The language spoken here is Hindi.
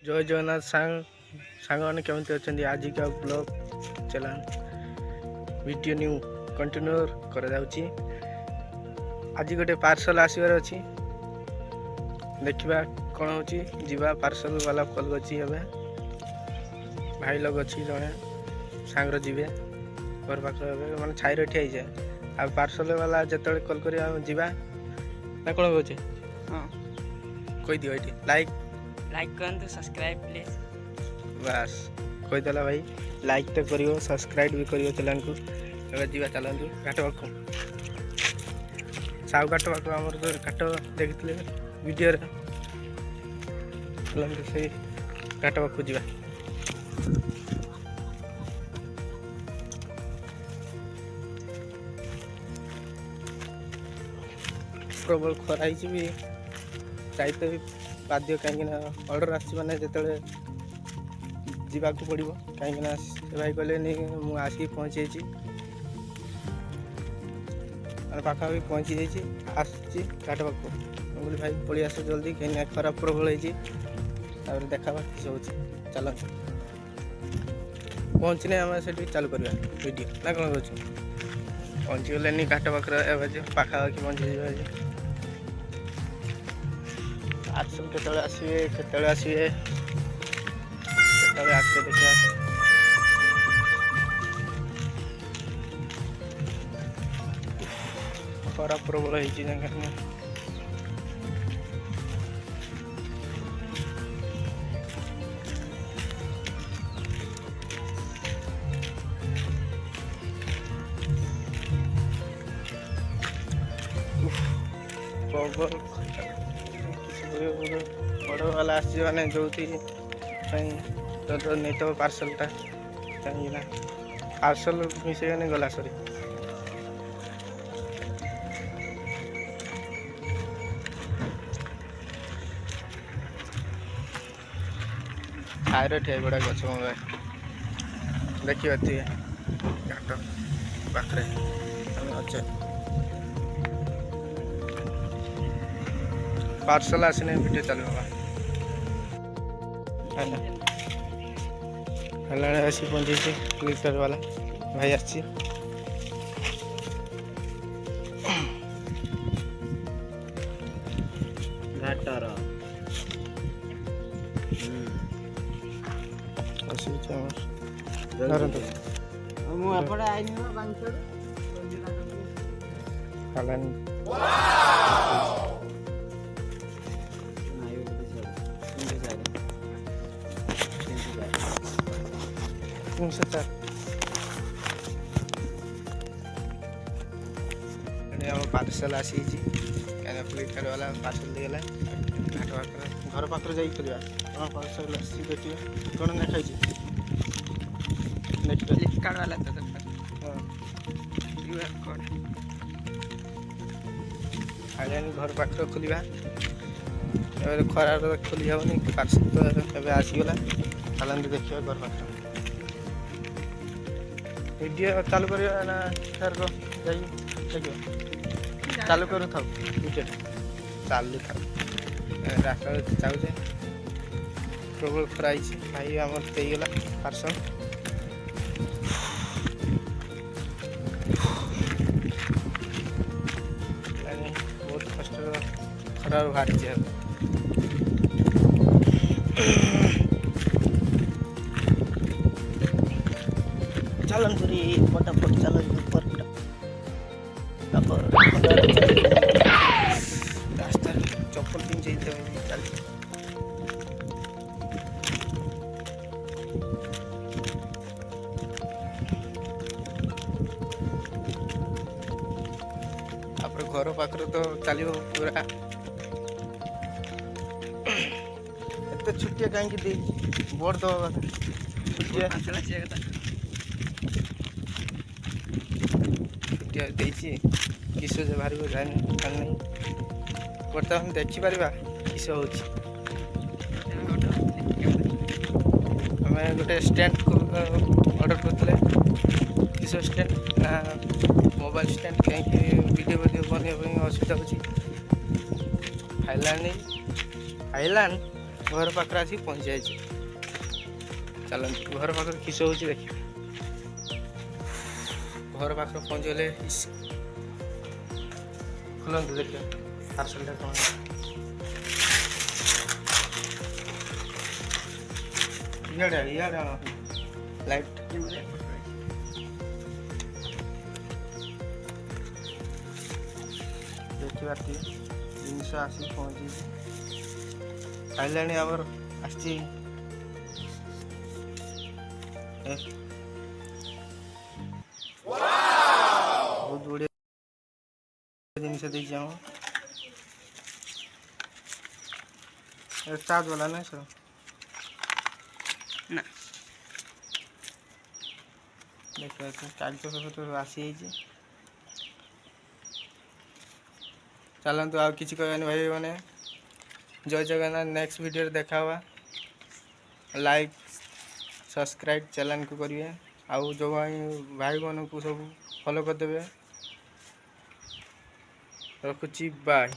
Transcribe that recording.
जय जगन्नाथ सांग मैंने केमती अच्छा आज का ब्लॉग चला वीडियो न्यू कंटिन्यू कर आज गोटे पार्सल आसबार अच्छी देखा कौन हो जीवा पार्सल वाला कल कर भाई लोग अच्छी जड़े सांग जीवे घर पाख मैंने छाई ठिया जाए आ पार्सल वाला जो कल कर जीवा ना कौन हो कही दियो ये लाइक करंतु सब्सक्राइब प्लीज बस कहीदेला भाई लाइक तो करियो सब्सक्राइब भी करियो चैनल को एबे जीवा चलंतु घाट पाखु साउ घाट पाखु हमर जो घाट देखितले वीडियो रे चलंतु से घाट पाखु जीवा प्रबल खरा ही भी चाहिए भी बाध्य कहीं अर्डर आने जो जावाक पड़ो कहीं से भाई कहले नहीं मुझे आसिक पहुँची पाखापाखि पहुँची जाइए आसची घाट पाख बोली भाई पलि आस जल्दी कहीं खराब प्रबल हो देखा किस हो चल पहुँचने आम से चालू करवा वीडियो ना कौन कह पहुँची गले घाट पाखे पाखापाखि पहुँची पार्सल केतले आसवे आसवे देखा खरा प्रबल हो प्रबल बड़ वाला आने जो नहीं तो पार्सलटा कहीं पार्सल मिसेगा गला सरी खाएर ठिया गुड़ा गछ देखिए थी घाट पाखे अच्छे पार्सल आसने वीडियो चालू आसी पहुंची फ्लिपकार्ट वाला भाई आसी घाटर पार्सल आसी फ्लिपकार्ट वाला पार्सल देगला घाट पाख घर पाख जा पार्सल आसी देखिए कौन ना खाई फ्लिपकार्ट वाला तो घर पाख खोलिया खरार खोली जाऊनी पार्सल तो आसीगला चलते देखिए घर पाख वीडियो चालू कर सर देखिए चालू करू था वीडियो चालू था रास्ता चाहे प्रबल खराई भाई आम देगला पार्सल बहुत कष्ट खरार बाहरी चलन पूरी फटाफट चलन रास्ता चप्पल पिन चल घर पाखर तो चलो पूरा एत छुट्टिया कहीं बोर्ड दवा छुट्टिया किस बाहर को जाए नहीं बर्तमान देखिपर किस हो गोटे स्टैंड ऑर्डर करते किस स्टैंड ना मोबाइल स्टैंड कहीं वीडियो बनवाई असुविधा हो थाईलैंड घर पाखे आसिक पहुँची जाए। चलते घर पाखे किस हो देखिए। घर पाखे पहुँचले खोलते देखिए पार्सलटा कौन इे लाइट देखा जिनस आसी पहुँची खाइलाणी आमर आसी बहुत गुड़िया जिनस चार्ज वाला नहीं सर ना देखिए चार्ज तो आसी चलतु आ कि कहनी भाई मैंने जय जगन्नाथ नेक्स्ट वीडियो देखा हुआ लाइक सब्सक्राइब चैनल को करिए आउ जो भाई मन को सब फॉलो करदे रखुची बाय।